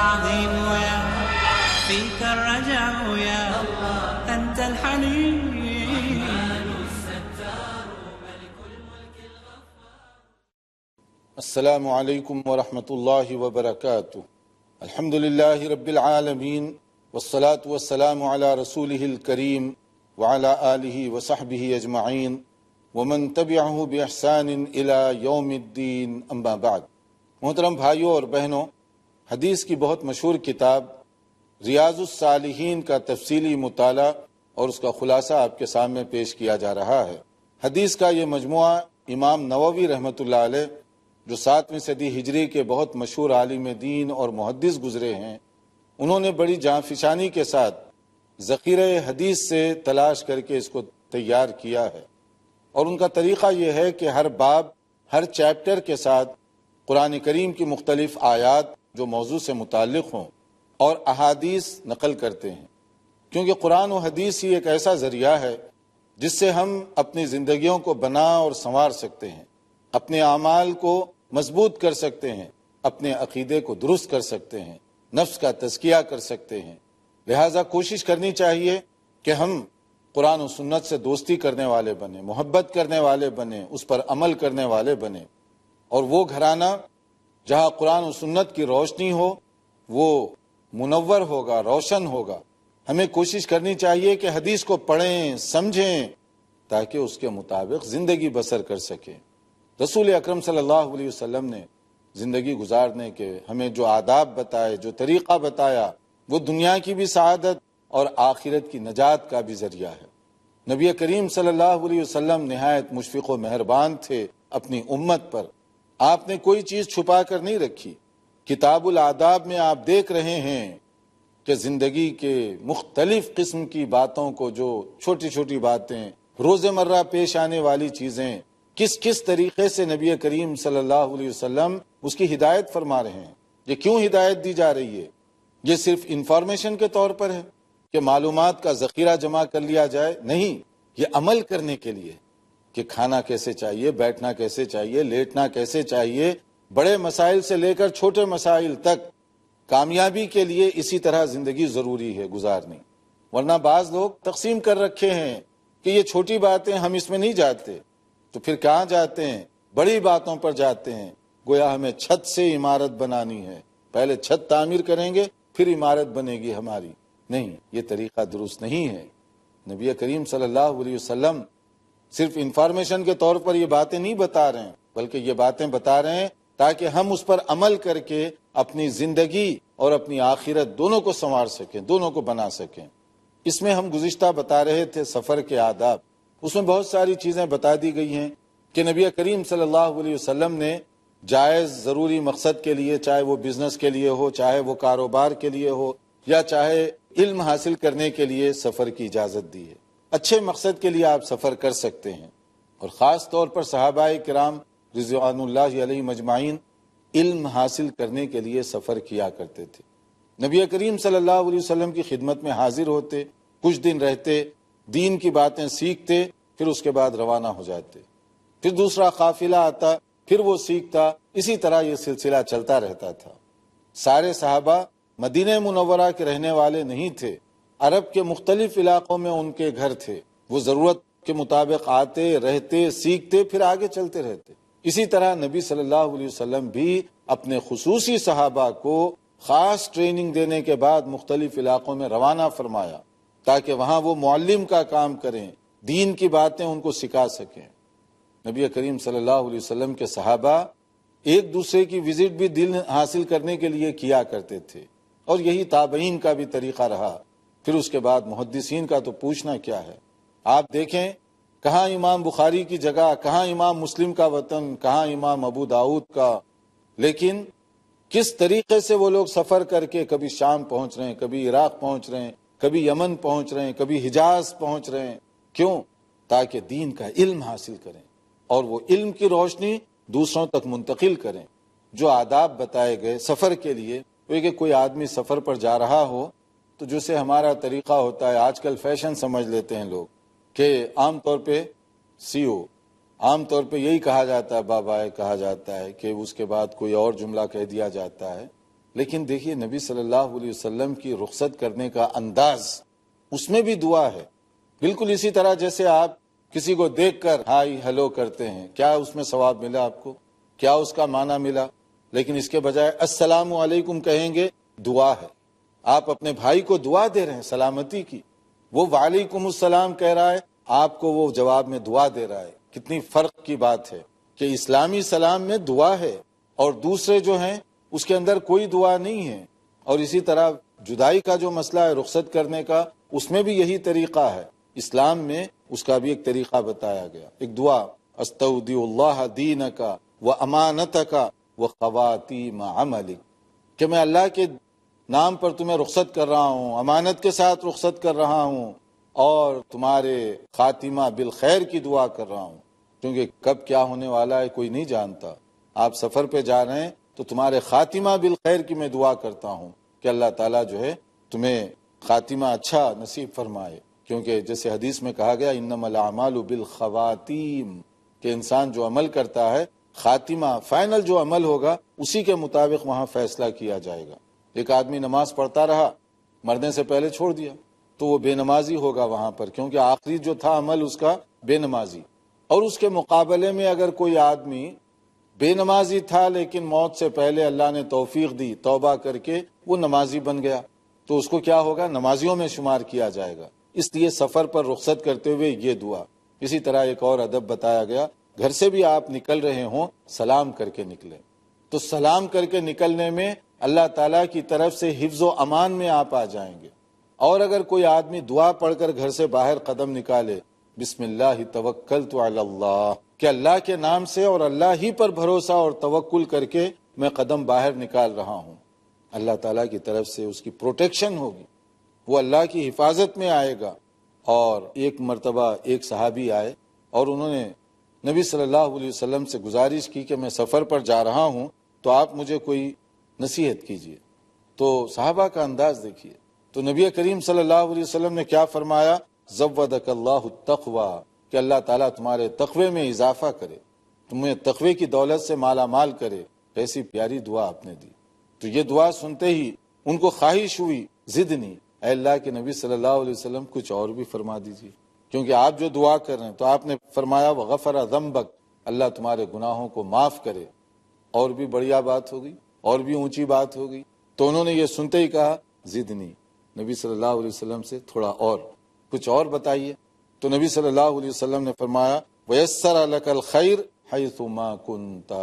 العظيم يا فيك الرجع يا أنت الحليم. السلام علیکم ورحمۃ اللہ وبرکاتہ. الحمد للہ رب العالمین والصلاة والسلام علی رسولہ الکریم وعلی آلہ وصحبہ اجمعین ومن تبعہ باحسان الی یوم الدین. اما بعد. محترم بھائیوں اور بہنوں، حدیث کی بہت مشہور کتاب ریاض الصالحین کا تفصیلی مطالعہ اور اس کا خلاصہ آپ کے سامنے پیش کیا جا رہا ہے. حدیث کا یہ مجموعہ امام نووی رحمۃ اللہ علیہ، جو 7ویں صدی ہجری کے بہت مشہور عالم دین اور محدث گزرے ہیں، انہوں نے بڑی جانفشانی کے ساتھ ذخیرہ حدیث سے تلاش کر کے اس کو تیار کیا ہے. اور ان کا طریقہ یہ ہے کہ ہر باب، ہر چیپٹر کے ساتھ قرآن کریم کی مختلف آیات جو موضوع سے متعلق ہوں اور احادیث نقل کرتے ہیں، کیونکہ قرآن و حدیث ہی ایک ایسا ذریعہ ہے جس سے ہم اپنی زندگیوں کو بنا اور سنوار سکتے ہیں، اپنے اعمال کو مضبوط کر سکتے ہیں، اپنے عقیدے کو درست کر سکتے ہیں، نفس کا تزکیہ کر سکتے ہیں. لہٰذا کوشش کرنی چاہیے کہ ہم قرآن و سنت سے دوستی کرنے والے بنیں، محبت کرنے والے بنیں، اس پر عمل کرنے والے بنیں. اور وہ گھرانہ جہاں قرآن و سنت کی روشنی ہو وہ منور ہوگا، روشن ہوگا. ہمیں کوشش کرنی چاہیے کہ حدیث کو پڑھیں، سمجھیں، تاکہ اس کے مطابق زندگی بسر کر سکیں. رسول اکرم صلی اللہ علیہ وسلم نے زندگی گزارنے کے ہمیں جو آداب بتائے، جو طریقہ بتایا، وہ دنیا کی بھی سعادت اور آخرت کی نجات کا بھی ذریعہ ہے. نبی کریم صلی اللہ علیہ وسلم نہایت مشفق و مہربان تھے اپنی امت پر. آپ نے کوئی چیز چھپا کر نہیں رکھی. کتاب الآداب میں آپ دیکھ رہے ہیں کہ زندگی کے مختلف قسم کی باتوں کو، جو چھوٹی چھوٹی باتیں، روزمرہ پیش آنے والی چیزیں، کس طریقے سے نبی کریم صلی اللہ علیہ وسلم اس کی ہدایت فرما رہے ہیں. یہ کیوں ہدایت دی جا رہی ہے؟ یہ صرف انفارمیشن کے طور پر ہے کہ معلومات کا ذخیرہ جمع کر لیا جائے؟ نہیں، یہ عمل کرنے کے لیے کہ کھانا کیسے چاہیے، بیٹھنا کیسے چاہیے، لیٹنا کیسے چاہیے، بڑے مسائل سے لے کر چھوٹے مسائل تک کامیابی کے لیے اسی طرح زندگی ضروری ہے گزارنی. ورنہ بعض لوگ تقسیم کر رکھے ہیں کہ یہ چھوٹی باتیں، ہم اس میں نہیں جاتے، تو پھر کہاں جاتے ہیں؟ بڑی باتوں پر جاتے ہیں. گویا ہمیں چھت سے عمارت بنانی ہے، پہلے چھت تعمیر کریں گے پھر عمارت بنے گی ہماری. نہیں، یہ طریقہ درست نہیں ہے. نبی کریم صلی اللہ علیہ وسلم صرف انفارمیشن کے طور پر یہ باتیں نہیں بتا رہے ہیں، بلکہ یہ باتیں بتا رہے ہیں تاکہ ہم اس پر عمل کر کے اپنی زندگی اور اپنی آخرت دونوں کو سنوار سکیں، دونوں کو بنا سکیں. اس میں ہم گزشتہ بتا رہے تھے سفر کے آداب. اس میں بہت ساری چیزیں بتا دی گئی ہیں کہ نبی کریم صلی اللہ علیہ وسلم نے جائز ضروری مقصد کے لیے، چاہے وہ بزنس کے لیے ہو، چاہے وہ کاروبار کے لیے ہو، یا چاہے علم حاصل کرنے کے لیے سفر کی اجازت دی ہے. اچھے مقصد کے لیے آپ سفر کر سکتے ہیں. اور خاص طور پر صحابہ کرام رضوان اللہ علیہ مجمعین علم حاصل کرنے کے لیے سفر کیا کرتے تھے. نبی کریم صلی اللہ علیہ وسلم کی خدمت میں حاضر ہوتے، کچھ دن رہتے، دین کی باتیں سیکھتے، پھر اس کے بعد روانہ ہو جاتے. پھر دوسرا قافلہ آتا، پھر وہ سیکھتا. اسی طرح یہ سلسلہ چلتا رہتا تھا. سارے صحابہ مدینہ منورہ کے رہنے والے نہیں تھے. عرب کے مختلف علاقوں میں ان کے گھر تھے. وہ ضرورت کے مطابق آتے، رہتے، سیکھتے، پھر آگے چلتے رہتے. اسی طرح نبی صلی اللہ علیہ وسلم بھی اپنے خصوصی صحابہ کو خاص ٹریننگ دینے کے بعد مختلف علاقوں میں روانہ فرمایا تاکہ وہاں وہ معلم کا کام کریں، دین کی باتیں ان کو سکھا سکیں. نبی کریم صلی اللہ علیہ وسلم کے صحابہ ایک دوسرے کی وزٹ بھی دل حاصل کرنے کے لیے کیا کرتے تھے، اور یہی تابعین کا بھی طریقہ رہا. پھر اس کے بعد محدثین کا تو پوچھنا کیا ہے. آپ دیکھیں کہاں امام بخاری کی جگہ، کہاں امام مسلم کا وطن، کہاں امام ابو داؤد کا، لیکن کس طریقے سے وہ لوگ سفر کر کے کبھی شام پہنچ رہے ہیں، کبھی عراق پہنچ رہے ہیں، کبھی یمن پہنچ رہے ہیں، کبھی حجاز پہنچ رہے ہیں. کیوں؟ تاکہ دین کا علم حاصل کریں اور وہ علم کی روشنی دوسروں تک منتقل کریں. جو آداب بتائے گئے سفر کے لیے، وہ کہ کوئی آدمی سفر پر جا رہا ہو تو جیسے ہمارا طریقہ ہوتا ہے، آج کل فیشن سمجھ لیتے ہیں لوگ، کہ عام طور پہ عام طور پہ یہی کہا جاتا ہے، بابائے کہا جاتا ہے، کہ اس کے بعد کوئی اور جملہ کہہ دیا جاتا ہے لیکن دیکھیے نبی صلی اللہ علیہ وسلم کی رخصت کرنے کا انداز، اس میں بھی دعا ہے. بالکل اسی طرح جیسے آپ کسی کو دیکھ کر ہائی ہیلو کرتے ہیں، کیا اس میں ثواب ملا آپ کو؟ کیا اس کا معنی ملا؟ لیکن اس کے بجائے السلام علیکم کہیں گے، دعا ہے. آپ اپنے بھائی کو دعا دے رہے ہیں سلامتی کی، وہ وعلیکم السلام کہہ رہا ہے، آپ کو وہ جواب میں دعا دے رہا ہے. کتنی فرق کی بات ہے کہ اسلامی سلام میں دعا ہے اور دوسرے جو ہیں اس کے اندر کوئی دعا نہیں ہے. اور اسی طرح جدائی کا جو مسئلہ ہے رخصت کرنے کا، اس میں بھی یہی طریقہ ہے. اسلام میں اس کا بھی ایک طریقہ بتایا گیا، ایک دعا، استودع اللہ دینک و امانتک و خواتیم عملک، کہ میں اللہ کے نام پر تمہیں رخصت کر رہا ہوں، امانت کے ساتھ رخصت کر رہا ہوں، اور تمہارے خاتمہ بالخیر کی دعا کر رہا ہوں. کیونکہ کب کیا ہونے والا ہے کوئی نہیں جانتا. آپ سفر پہ جا رہے ہیں تو تمہارے خاتمہ بالخیر کی میں دعا کرتا ہوں کہ اللہ تعالیٰ جو ہے تمہیں خاتمہ اچھا نصیب فرمائے. کیونکہ جیسے حدیث میں کہا گیا انما الاعمال بالخواتیم، کہ انسان جو عمل کرتا ہے خاتمہ فائنل جو عمل ہوگا اسی کے مطابق وہاں فیصلہ کیا جائے گا. ایک آدمی نماز پڑھتا رہا، مرنے سے پہلے چھوڑ دیا تو وہ بے نمازی ہوگا وہاں پر، کیونکہ آخری جو تھا عمل اس کا بے نمازی. اور اس کے مقابلے میں اگر کوئی آدمی بے نمازی تھا لیکن موت سے پہلے اللہ نے توفیق دی، توبہ کر کے وہ نمازی بن گیا، تو اس کو کیا ہوگا؟ نمازیوں میں شمار کیا جائے گا. اس لیے سفر پر رخصت کرتے ہوئے یہ دعا. اسی طرح ایک اور ادب بتایا گیا، گھر سے بھی آپ نکل رہے ہوں سلام کر کے نکلیں. تو سلام کر کے نکلنے میں اللہ تعالیٰ کی طرف سے حفظ و امان میں آپ آ جائیں گے. اور اگر کوئی آدمی دعا پڑھ کر گھر سے باہر قدم نکالے، بسم اللہ توکلت علی اللہ، کہ اللہ کے نام سے اور اللہ ہی پر بھروسہ اور توکل کر کے میں قدم باہر نکال رہا ہوں، اللہ تعالیٰ کی طرف سے اس کی پروٹیکشن ہوگی، وہ اللہ کی حفاظت میں آئے گا. اور ایک مرتبہ ایک صحابی آئے اور انہوں نے نبی صلی اللہ علیہ وسلم سے گزارش کی کہ میں سفر پر جا رہا ہوں تو آپ مجھے کوئی نصیحت کیجئے. تو صحابہ کا انداز دیکھیے. تو نبی کریم صلی اللہ علیہ وسلم نے کیا فرمایا؟ زودک اللہ التقوی، کہ اللہ تعالیٰ تمہارے تقوی میں اضافہ کرے، تمہیں تقوی کی دولت سے مالا مال کرے. ایسی پیاری دعا آپ نے دی. تو یہ دعا سنتے ہی ان کو خواہش ہوئی، زدنی، اے اللہ کے نبی صلی اللہ علیہ وسلم کچھ اور بھی فرما دیجیے، کیونکہ آپ جو دعا کر رہے ہیں. تو آپ نے فرمایا وغفر ذنبک، اللہ تمہارے گناہوں کو معاف کرے. اور بھی بڑھیا بات ہوگی، اور بھی اونچی بات ہوگی. تو انہوں نے یہ سنتے ہی کہا زدنی، نبی صلی اللہ علیہ وسلم سے تھوڑا اور، کچھ اور بتائیے. تو نبی صلی اللہ علیہ وسلم نے فرمایا وَيَسَّرَ لَكَ الْخَيْرَ حَيْثُ مَا كُنْتَ،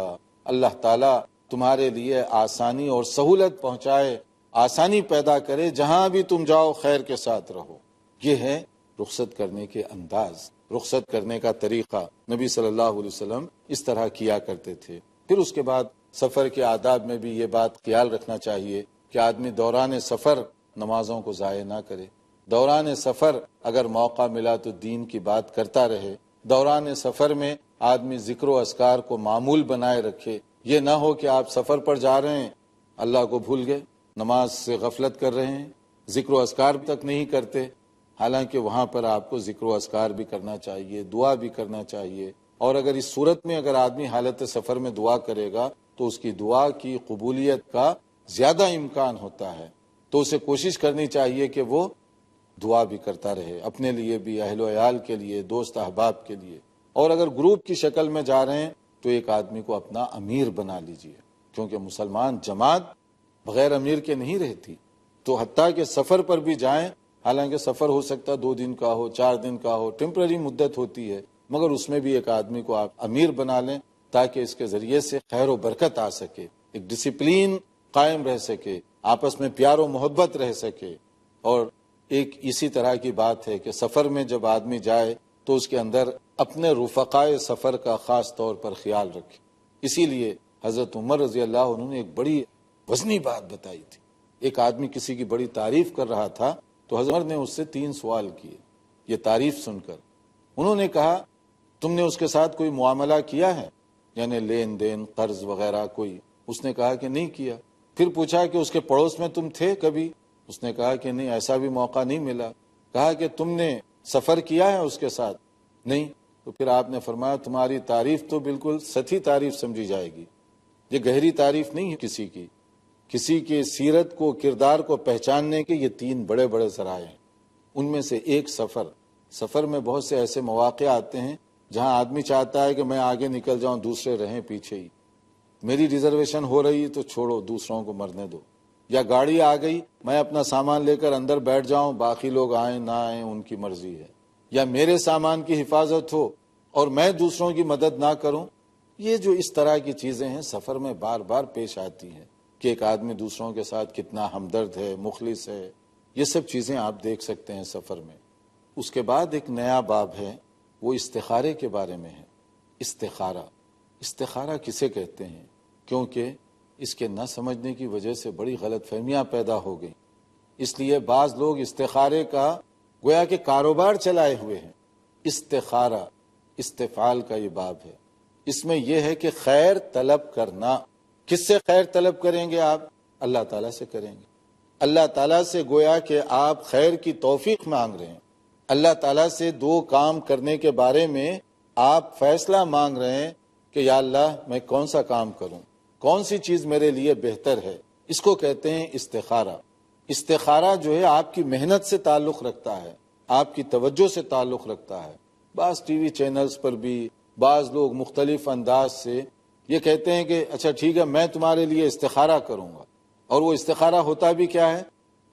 اللہ تعالیٰ تمہارے لیے آسانی اور سہولت پہنچائے، آسانی پیدا کرے، جہاں بھی تم جاؤ خیر کے ساتھ رہو. یہ ہے رخصت کرنے کے انداز، رخصت کرنے کا طریقہ. نبی صلی اللہ علیہ وسلم اس طرح کیا کرتے تھے. پھر اس کے بعد سفر کے آداب میں بھی یہ بات خیال رکھنا چاہیے کہ آدمی دوران سفر نمازوں کو ضائع نہ کرے. دوران سفر اگر موقع ملا تو دین کی بات کرتا رہے. دوران سفر میں آدمی ذکر و اذکار کو معمول بنائے رکھے. یہ نہ ہو کہ آپ سفر پر جا رہے ہیں، اللہ کو بھول گئے، نماز سے غفلت کر رہے ہیں، ذکر و اذکار تک نہیں کرتے. حالانکہ وہاں پر آپ کو ذکر و اذکار بھی کرنا چاہیے، دعا بھی کرنا چاہیے. اور اگر اس صورت میں اگر آدمی حالت سفر میں دعا کرے گا تو اس کی دعا کی قبولیت کا زیادہ امکان ہوتا ہے. تو اسے کوشش کرنی چاہیے کہ وہ دعا بھی کرتا رہے، اپنے لیے بھی، اہل و عیال کے لیے، دوست احباب کے لیے. اور اگر گروپ کی شکل میں جا رہے ہیں تو ایک آدمی کو اپنا امیر بنا لیجئے، کیونکہ مسلمان جماعت بغیر امیر کے نہیں رہتی. تو حتیٰ کہ سفر پر بھی جائیں، حالانکہ سفر ہو سکتا 2 دن کا ہو، 4 دن کا ہو، ٹیمپرری مدت ہوتی ہے، مگر اس میں بھی ایک آدمی کو آپ امیر بنا لیں تاکہ اس کے ذریعے سے خیر و برکت آ سکے، ایک ڈسپلین قائم رہ سکے، آپس میں پیار و محبت رہ سکے. اور ایک اسی طرح کی بات ہے کہ سفر میں جب آدمی جائے تو اس کے اندر اپنے رفقائے سفر کا خاص طور پر خیال رکھے. اسی لیے حضرت عمر رضی اللہ عنہ نے ایک بڑی وزنی بات بتائی تھی. ایک آدمی کسی کی بڑی تعریف کر رہا تھا تو حضرت عمر نے اس سے 3 سوال کیے یہ تعریف سن کر. انہوں نے کہا تم نے اس کے ساتھ کوئی معاملہ کیا ہے، یعنی لین دین، قرض وغیرہ کوئی؟ اس نے کہا کہ نہیں کیا. پھر پوچھا کہ اس کے پڑوس میں تم تھے کبھی؟ اس نے کہا کہ نہیں، ایسا بھی موقع نہیں ملا. کہا کہ تم نے سفر کیا ہے اس کے ساتھ؟ نہیں. تو پھر آپ نے فرمایا تمہاری تعریف تو بالکل سطحی تعریف سمجھی جائے گی، یہ گہری تعریف نہیں ہے کسی کی، کسی کے سیرت کو، کردار کو پہچاننے کے یہ 3 بڑے بڑے ذرائع ہیں۔ ان میں سے ایک سفر میں بہت سے ایسے مواقع آتے ہیں جہاں آدمی چاہتا ہے کہ میں آگے نکل جاؤں، دوسرے رہیں پیچھے ہی، میری ریزرویشن ہو رہی تو چھوڑو، دوسروں کو مرنے دو، یا گاڑی آ گئی میں اپنا سامان لے کر اندر بیٹھ جاؤں، باقی لوگ آئیں نہ آئیں ان کی مرضی ہے، یا میرے سامان کی حفاظت ہو اور میں دوسروں کی مدد نہ کروں۔ یہ جو اس طرح کی چیزیں ہیں سفر میں بار بار پیش آتی ہیں کہ ایک آدمی دوسروں کے ساتھ کتنا ہمدرد ہے، مخلص ہے، یہ سب چیزیں آپ دیکھ سکتے ہیں سفر میں۔ اس کے بعد ایک نیا باب ہے، وہ استخارے کے بارے میں ہے۔ استخارہ کسے کہتے ہیں؟ کیونکہ اس کے نہ سمجھنے کی وجہ سے بڑی غلط فہمیاں پیدا ہو گئیں، اس لیے بعض لوگ استخارے کا گویا کہ کاروبار چلائے ہوئے ہیں۔ استخارہ استفعال کا یہ باب ہے، اس میں یہ ہے کہ خیر طلب کرنا۔ کس سے خیر طلب کریں گے آپ؟ اللہ تعالیٰ سے کریں گے۔ اللہ تعالیٰ سے گویا کہ آپ خیر کی توفیق مانگ رہے ہیں، اللہ تعالیٰ سے 2 کام کرنے کے بارے میں آپ فیصلہ مانگ رہے ہیں کہ یا اللہ میں کون سا کام کروں، کون سی چیز میرے لیے بہتر ہے، اس کو کہتے ہیں استخارہ۔ استخارہ جو ہے آپ کی محنت سے تعلق رکھتا ہے، آپ کی توجہ سے تعلق رکھتا ہے۔ بعض ٹی وی چینلز پر بھی بعض لوگ مختلف انداز سے یہ کہتے ہیں کہ اچھا ٹھیک ہے میں تمہارے لیے استخارہ کروں گا، اور وہ استخارہ ہوتا بھی کیا ہے؟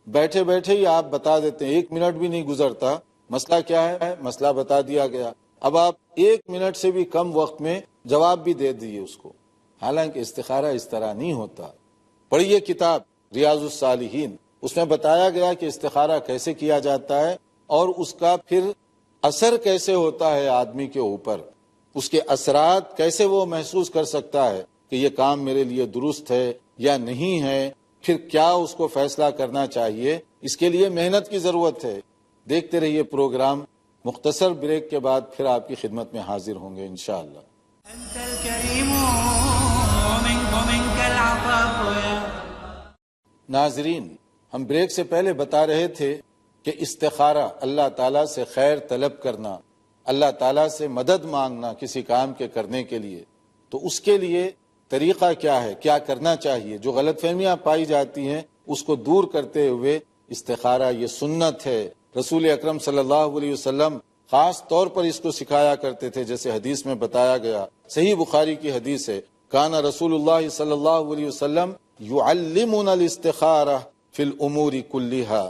بیٹھے بیٹھے ہی آپ بتا دیتے ہیں، 1 منٹ بھی نہیں گزرتا، مسئلہ کیا ہے؟ مسئلہ بتا دیا گیا، اب آپ 1 منٹ سے بھی کم وقت میں جواب بھی دے دیے اس کو۔ حالانکہ استخارہ اس طرح نہیں ہوتا۔ پڑھیے کتاب ریاض الصالحین، اس میں بتایا گیا کہ استخارہ کیسے کیا جاتا ہے اور اس کا پھر اثر کیسے ہوتا ہے آدمی کے اوپر، اس کے اثرات کیسے وہ محسوس کر سکتا ہے کہ یہ کام میرے لیے درست ہے یا نہیں ہے، پھر کیا اس کو فیصلہ کرنا چاہیے۔ اس کے لیے محنت کی ضرورت ہے۔ دیکھتے رہیے پروگرام، مختصر بریک کے بعد پھر آپ کی خدمت میں حاضر ہوں گے انشاءاللہ۔ أنت الكريم ومنك العطاء يا ناظرین، ہم بریک سے پہلے بتا رہے تھے کہ استخارہ اللہ تعالیٰ سے خیر طلب کرنا، اللہ تعالیٰ سے مدد مانگنا کسی کام کے کرنے کے لیے، تو اس کے لیے طریقہ کیا ہے، کیا کرنا چاہیے؟ جو غلط فہمیاں پائی جاتی ہیں اس کو دور کرتے ہوئے استخارہ یہ سنت ہے۔ رسول اکرم صلی اللہ علیہ وسلم خاص طور پر اس کو سکھایا کرتے تھے، جیسے حدیث میں بتایا گیا، صحیح بخاری کی حدیث ہے، کان رسول اللہ صلی اللہ علیہ وسلم یعلمنا الاستخارہ فی الامور کلہا،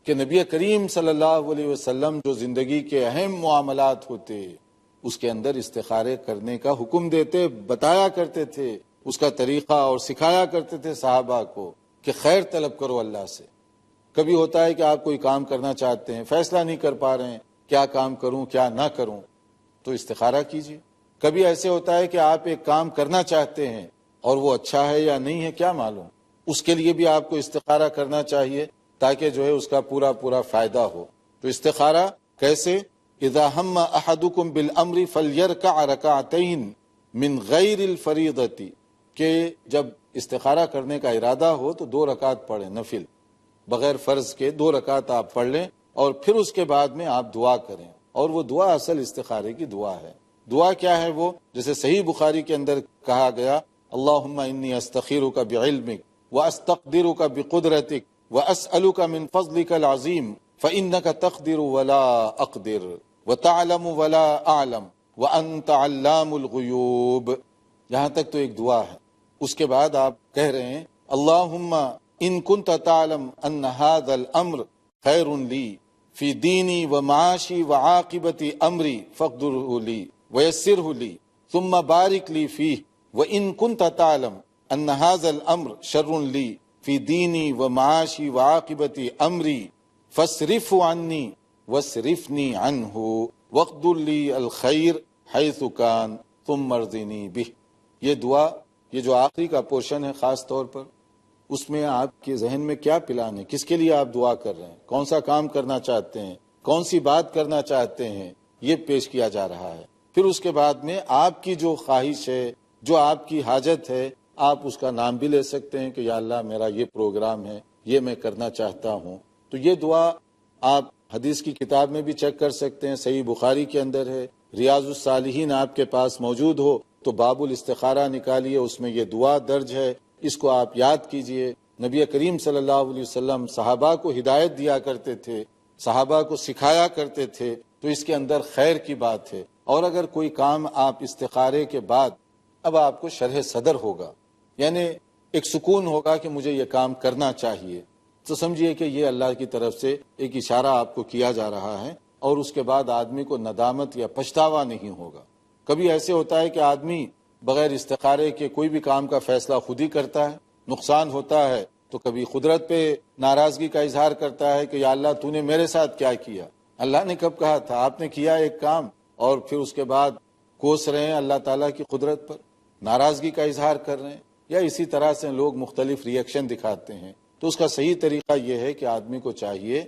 کہ نبی کریم صلی اللہ علیہ وسلم جو زندگی کے اہم معاملات ہوتے اس کے اندر استخارے کرنے کا حکم دیتے، بتایا کرتے تھے اس کا طریقہ، اور سکھایا کرتے تھے صحابہ کو کہ خیر طلب کرو اللہ سے۔ کبھی ہوتا ہے کہ آپ کوئی کام کرنا چاہتے ہیں، فیصلہ نہیں کر پا رہے ہیں کیا کام کروں کیا نہ کروں، تو استخارہ کیجیے۔ کبھی ایسے ہوتا ہے کہ آپ ایک کام کرنا چاہتے ہیں اور وہ اچھا ہے یا نہیں ہے کیا معلوم، اس کے لیے بھی آپ کو استخارہ کرنا چاہیے تاکہ جو ہے اس کا پورا فائدہ ہو۔ تو استخارہ کیسے؟ اذا ہم احدکم بالامر فلیرکع رکعتین من غیر الفریضۃ، کہ جب استخارہ کرنے کا ارادہ ہو تو 2 رکعت پڑھیں نفل، بغیر فرض کے 2 رکعت آپ پڑھ لیں، اور پھر اس کے بعد میں آپ دعا کریں، اور وہ دعا اصل استخارے کی دعا ہے۔ دعا کیا ہے وہ؟ جیسے صحیح بخاری کے اندر کہا گیا، اللہم انی استخیرک بعلمک واستقدرک بقدرتک واسألک من فضلک العظیم فإنک تقدر ولا اقدر وتعلم ولا اعلم وانت علام الغیوب۔ یہاں تک تو ایک دعا ہے۔ اس کے بعد آپ کہہ رہے ہیں، اللہم ان کنت تعلم ان هذا الامر خیر لی فی دینی و معاشی و عاقبت امری فاقدرہ لی ویسرہ لی ثم بارک لی فیہ وان کنت تعلم ان هذا الامر شر لی فی دینی و معاشی و عاقبت امری فاصرف عنی واصرفنی عنہ واقدر لی الخیر حیث کان ثم ارضنی بہ۔ یہ دعا، یہ جو آخری کا پورشن ہے خاص طور پر، اس میں آپ کے ذہن میں کیا پلان ہے، کس کے لیے آپ دعا کر رہے ہیں، کون سا کام کرنا چاہتے ہیں، کون سی بات کرنا چاہتے ہیں، یہ پیش کیا جا رہا ہے۔ پھر اس کے بعد میں آپ کی جو خواہش ہے، جو آپ کی حاجت ہے، آپ اس کا نام بھی لے سکتے ہیں کہ یا اللہ میرا یہ پروگرام ہے، یہ میں کرنا چاہتا ہوں۔ تو یہ دعا آپ حدیث کی کتاب میں بھی چیک کر سکتے ہیں، صحیح بخاری کے اندر ہے، ریاض الصالحین آپ کے پاس موجود ہو تو باب الاستخارہ نکالیے، اس میں یہ دعا درج ہے، اس کو آپ یاد کیجئے، نبی کریم صلی اللہ علیہ وسلم صحابہ کو ہدایت دیا کرتے تھے، صحابہ کو سکھایا کرتے تھے، تو اس کے اندر خیر کی بات ہے۔ اور اگر کوئی کام آپ استخارے کے بعد اب آپ کو شرح صدر ہوگا، یعنی ایک سکون ہوگا کہ مجھے یہ کام کرنا چاہیے، تو سمجھیے کہ یہ اللہ کی طرف سے ایک اشارہ آپ کو کیا جا رہا ہے، اور اس کے بعد آدمی کو ندامت یا پچھتاوا نہیں ہوگا۔ کبھی ایسے ہوتا ہے کہ آدمی بغیر استخارے کے کوئی بھی کام کا فیصلہ خود ہی کرتا ہے، نقصان ہوتا ہے تو کبھی قدرت پہ ناراضگی کا اظہار کرتا ہے کہ یا اللہ تو نے میرے ساتھ کیا کیا، اللہ نے کب کہا تھا، آپ نے کیا ایک کام اور پھر اس کے بعد کوس رہے ہیں اللہ تعالیٰ کی قدرت پر، ناراضگی کا اظہار کر رہے ہیں، یا اسی طرح سے لوگ مختلف ریئیکشن دکھاتے ہیں۔ تو اس کا صحیح طریقہ یہ ہے کہ آدمی کو چاہیے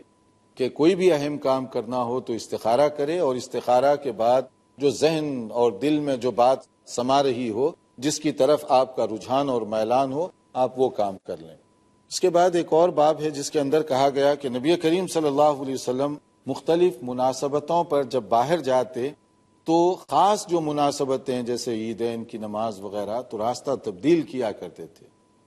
کہ کوئی بھی اہم کام کرنا ہو تو استخارہ کرے، اور استخارہ کے بعد جو ذہن اور دل میں جو بات سما رہی ہو، جس کی طرف آپ کا رجحان اور میلان ہو، آپ وہ کام کر لیں۔ اس کے بعد ایک اور باب ہے جس کے اندر کہا گیا کہ نبی کریم صلی اللہ علیہ وسلم مختلف مناسبتوں پر جب باہر جاتے تو خاص جو مناسبتیں جیسے عیدین کی نماز وغیرہ تو راستہ تبدیل کیا کرتے تھے،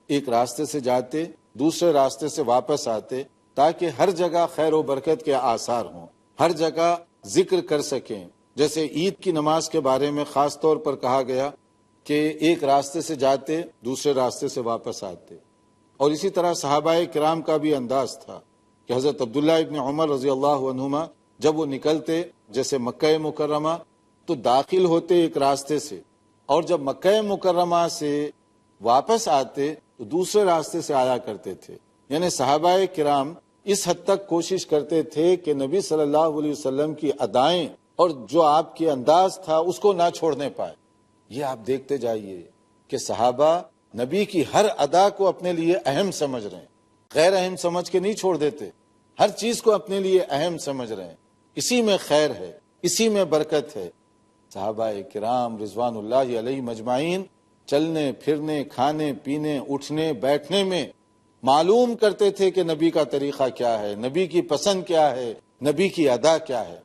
ایک راستے سے جاتے دوسرے راستے سے واپس آتے، تاکہ ہر جگہ خیر و برکت کے آثار ہوں، ہر جگہ ذکر کر سکیں۔ جیسے عید کی نماز کے بارے میں خاص طور پر کہا گیا کہ ایک راستے سے جاتے دوسرے راستے سے واپس آتے، اور اسی طرح صحابہ کرام کا بھی انداز تھا کہ حضرت عبداللہ ابن عمر رضی اللہ عنہما جب وہ نکلتے جیسے مکہ مکرمہ تو داخل ہوتے ایک راستے سے، اور جب مکہ مکرمہ سے واپس آتے تو دوسرے راستے سے آیا کرتے تھے۔ یعنی صحابہ کرام اس حد تک کوشش کرتے تھے کہ نبی صلی اللہ علیہ وسلم کی ادائیں اور جو آپ کے انداز تھا اس کو نہ چھوڑنے پائے۔ یہ آپ دیکھتے جائیے کہ صحابہ نبی کی ہر ادا کو اپنے لیے اہم سمجھ رہے ہیں، غیر اہم سمجھ کے نہیں چھوڑ دیتے، ہر چیز کو اپنے لیے اہم سمجھ رہے ہیں، اسی میں خیر ہے، اسی میں برکت ہے۔ صحابہ کرام رضوان اللہ علیہ مجمعین چلنے پھرنے، کھانے پینے، اٹھنے بیٹھنے میں معلوم کرتے تھے کہ نبی کا طریقہ کیا ہے، نبی کی پسند کیا ہے، نبی کی ادا کیا ہے،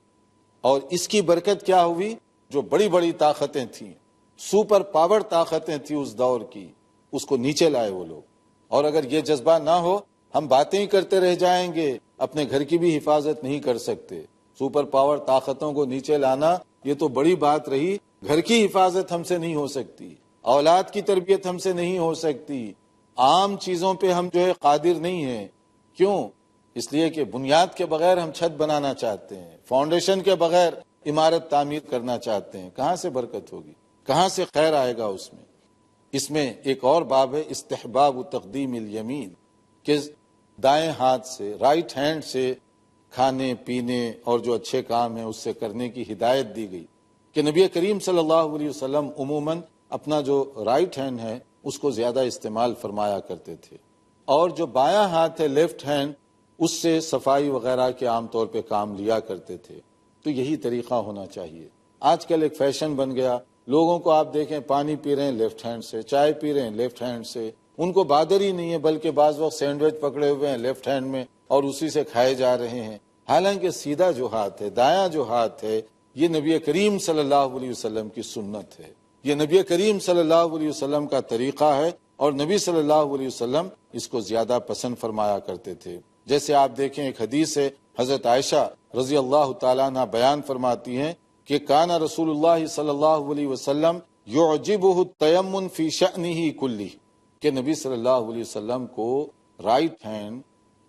اور اس کی برکت کیا ہوئی؟ جو بڑی بڑی طاقتیں تھیں، سپر پاور طاقتیں تھیں اس دور کی، اس کو نیچے لائے وہ لوگ۔ اور اگر یہ جذبہ نہ ہو، ہم باتیں ہی کرتے رہ جائیں گے، اپنے گھر کی بھی حفاظت نہیں کر سکتے۔ سپر پاور طاقتوں کو نیچے لانا یہ تو بڑی بات رہی، گھر کی حفاظت ہم سے نہیں ہو سکتی، اولاد کی تربیت ہم سے نہیں ہو سکتی، عام چیزوں پہ ہم جو ہے قادر نہیں ہیں۔ کیوں؟ اس لیے کہ بنیاد کے بغیر ہم چھت بنانا چاہتے ہیں، فاؤنڈیشن کے بغیر عمارت تعمیر کرنا چاہتے ہیں، کہاں سے برکت ہوگی، کہاں سے خیر آئے گا اس میں؟ اس میں ایک اور باب ہے استحباب تقدیم الیمین، کہ دائیں ہاتھ سے، رائٹ ہینڈ سے کھانے پینے اور جو اچھے کام ہیں اس سے کرنے کی ہدایت دی گئی، کہ نبی کریم صلی اللہ علیہ وسلم عموماً اپنا جو رائٹ ہینڈ ہے اس کو زیادہ استعمال فرمایا کرتے تھے، اور جو بایاں ہاتھ ہے لیفٹ ہینڈ، اس سے صفائی وغیرہ کے عام طور پہ کام لیا کرتے تھے۔ تو یہی طریقہ ہونا چاہیے۔ آج کل ایک فیشن بن گیا، لوگوں کو آپ دیکھیں پانی پی رہے ہیں لیفٹ ہینڈ سے، چائے پی رہے ہیں لیفٹ ہینڈ سے، ان کو بادر ہی نہیں ہے، بلکہ بعض وقت سینڈوچ پکڑے ہوئے ہیں لیفٹ ہینڈ میں اور اسی سے کھائے جا رہے ہیں۔ حالانکہ سیدھا جو ہاتھ ہے، دایاں جو ہاتھ ہے، یہ نبی کریم صلی اللہ علیہ وسلم کی سنت ہے، یہ نبی کریم صلی اللہ علیہ وسلم کا طریقہ ہے، اور نبی صلی اللہ علیہ وسلم اس کو زیادہ پسند فرمایا کرتے تھے۔ جیسے آپ دیکھیں ایک حدیث ہے، حضرت عائشہ رضی اللہ تعالیٰ عنہ بیان فرماتی ہیں کہ کان رسول اللہ صلی اللہ علیہ وسلم یعجبہ التیمن فی شأنہ کلہ، کہ نبی صلی اللہ علیہ وسلم کو رائٹ ہینڈ،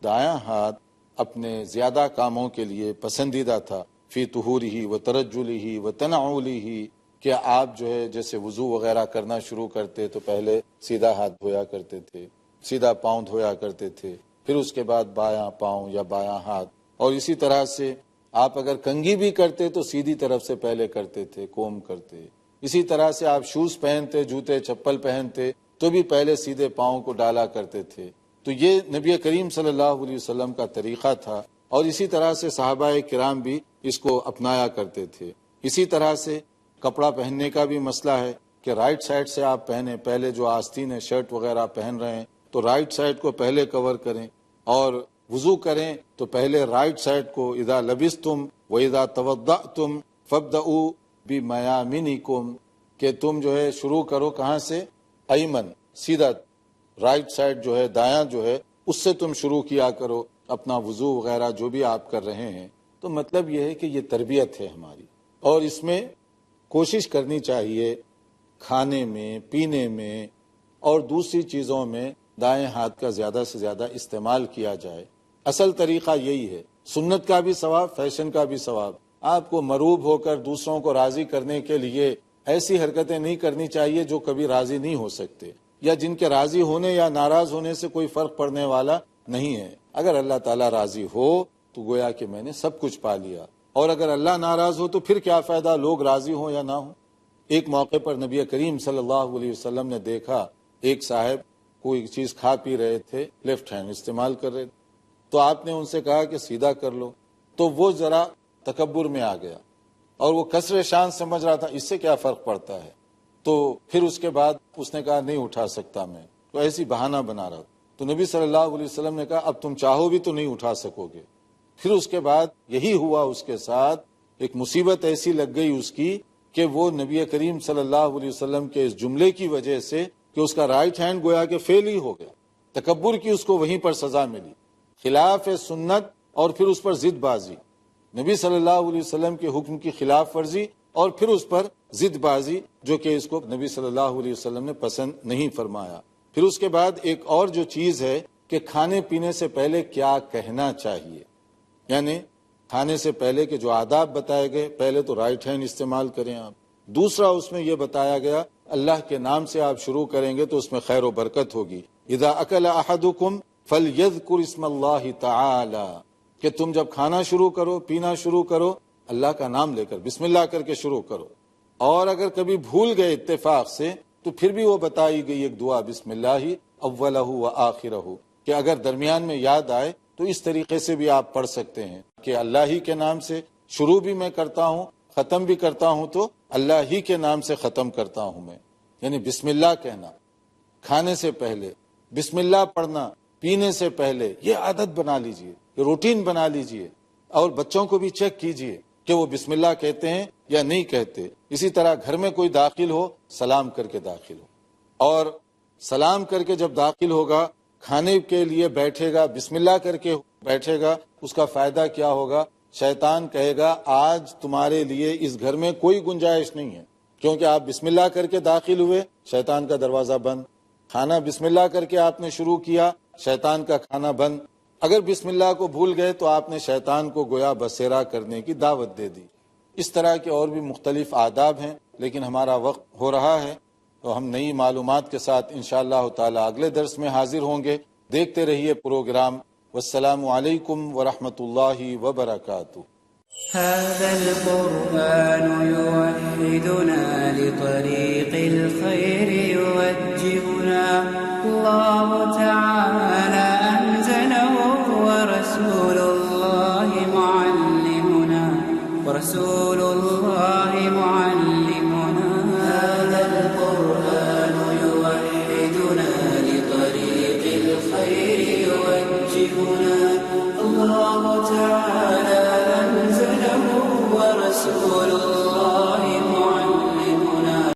دایاں ہاتھ اپنے زیادہ کاموں کے لیے پسندیدہ تھا، فی طہورہ و ترجلہ و تنعلہ، کہ آپ جو ہے جیسے وضو وغیرہ کرنا شروع کرتے تو پہلے سیدھا ہاتھ دھویا کرتے تھے، سیدھا پاؤں دھویا کرتے تھے، پھر اس کے بعد بایاں پاؤں یا بایاں ہاتھ، اور اسی طرح سے آپ اگر کنگھی بھی کرتے تو سیدھی طرف سے پہلے کرتے تھے، کوم کرتے۔ اسی طرح سے آپ شوز پہنتے، جوتے چپل پہنتے تو بھی پہلے سیدھے پاؤں کو ڈالا کرتے تھے۔ تو یہ نبی کریم صلی اللہ علیہ وسلم کا طریقہ تھا، اور اسی طرح سے صحابہ کرام بھی اس کو اپنایا کرتے تھے۔ اسی طرح سے کپڑا پہننے کا بھی مسئلہ ہے کہ رائٹ سائڈ سے آپ پہنیں، پہلے جو آستین ہے شرٹ وغیرہ پہن رہے ہیں تو رائٹ سائڈ کو پہلے کور کریں، اور وضو کریں تو پہلے رائٹ سائڈ کو، اذا لبستم و اذا توضأتم فابدؤوا بمیامنکم، کہ تم جو ہے شروع کرو کہاں سے؟ ایمن، سیدھا رائٹ سائڈ جو ہے، دایاں جو ہے، اس سے تم شروع کیا کرو اپنا وضو وغیرہ جو بھی آپ کر رہے ہیں۔ تو مطلب یہ ہے کہ یہ تربیت ہے ہماری، اور اس میں کوشش کرنی چاہیے کھانے میں، پینے میں اور دوسری چیزوں میں دائیں ہاتھ کا زیادہ سے زیادہ استعمال کیا جائے۔ اصل طریقہ یہی ہے، سنت کا بھی ثواب، فیشن کا بھی ثواب۔ آپ کو مروب ہو کر دوسروں کو راضی کرنے کے لیے ایسی حرکتیں نہیں کرنی چاہیے جو کبھی راضی نہیں ہو سکتے، یا جن کے راضی ہونے یا ناراض ہونے سے کوئی فرق پڑنے والا نہیں ہے۔ اگر اللہ تعالیٰ راضی ہو تو گویا کہ میں نے سب کچھ پا لیا، اور اگر اللہ ناراض ہو تو پھر کیا فائدہ، لوگ راضی ہوں یا نہ ہوں۔ ایک موقع پر نبی کریم صلی اللہ علیہ وسلم نے دیکھا ایک صاحب کوئی چیز کھا پی رہے تھے، لیفٹ ہینڈ استعمال کر رہے تھے، تو آپ نے ان سے کہا کہ سیدھا کر لو، تو وہ ذرا تکبر میں آ گیا اور وہ کسر شان سمجھ رہا تھا اس سے کیا فرق پڑتا ہے، تو پھر اس کے بعد اس نے کہا نہیں اٹھا سکتا میں، تو ایسی بہانہ بنا رہا تھا۔ تو نبی صلی اللہ علیہ وسلم نے کہا اب تم چاہو بھی تو نہیں اٹھا سکو گے۔ پھر اس کے بعد یہی ہوا، اس کے ساتھ ایک مصیبت ایسی لگ گئی اس کی کہ وہ نبی کریم صلی اللہ علیہ وسلم کے اس جملے کی وجہ سے کہ اس کا رائٹ ہینڈ گویا کہ فیل ہی ہو گیا، تکبر کی اس کو وہیں پر سزا ملی، خلاف سنت اور پھر اس پر ضد بازی، نبی صلی اللہ علیہ وسلم کے حکم کی خلاف ورزی اور پھر اس پر ضد بازی، جو کہ اس کو نبی صلی اللہ علیہ وسلم نے پسند نہیں فرمایا۔ پھر اس کے بعد ایک اور جو چیز ہے کہ کھانے پینے سے پہلے کیا کہنا چاہیے، یعنی کھانے سے پہلے کے جو آداب بتائے گئے، پہلے تو رائٹ ہینڈ استعمال کریں آپ، دوسرا اس میں یہ بتایا گیا اللہ کے نام سے آپ شروع کریں گے تو اس میں خیر و برکت ہوگی۔ اذا اکل احدکم فلیذکر اسم اللہ تعالی، کہ تم جب کھانا شروع کرو، پینا شروع کرو، اللہ کا نام لے کر بسم اللہ کر کے شروع کرو، اور اگر کبھی بھول گئے اتفاق سے تو پھر بھی وہ بتائی گئی ایک دعا، بسم اللہ اولہ و آخرہ، کہ اگر درمیان میں یاد آئے تو اس طریقے سے بھی آپ پڑھ سکتے ہیں کہ اللہ ہی کے نام سے شروع بھی میں کرتا ہوں، ختم بھی کرتا ہوں تو اللہ ہی کے نام سے ختم کرتا ہوں میں، یعنی بسم اللہ کہنا کھانے سے پہلے، بسم اللہ پڑھنا پینے سے پہلے، یہ عادت بنا لیجئے، یہ روٹین بنا لیجئے، اور بچوں کو بھی چیک کیجئے کہ وہ بسم اللہ کہتے ہیں یا نہیں کہتے۔ اسی طرح گھر میں کوئی داخل ہو سلام کر کے داخل ہو، اور سلام کر کے جب داخل ہوگا کھانے کے لیے بیٹھے گا بسم اللہ کر کے بیٹھے گا، اس کا فائدہ کیا ہوگا، شیطان کہے گا آج تمہارے لیے اس گھر میں کوئی گنجائش نہیں ہے، کیونکہ آپ بسم اللہ کر کے داخل ہوئے، شیطان کا دروازہ بند، کھانا بسم اللہ کر کے آپ نے شروع کیا، شیطان کا کھانا بند، اگر بسم اللہ کو بھول گئے تو آپ نے شیطان کو گویا بسیرا کرنے کی دعوت دے دی۔ اس طرح کے اور بھی مختلف آداب ہیں، لیکن ہمارا وقت ہو رہا ہے تو ہم نئی معلومات کے ساتھ انشاءاللہ تعالی اگلے درس میں حاضر ہوں گے۔ دیکھتے رہیے پروگرام۔ والسلام علیکم ورحمۃ اللہ وبرکاتہ۔ هذا القرآن يوحدنا لطريق الخير يوجهنا الله تعالى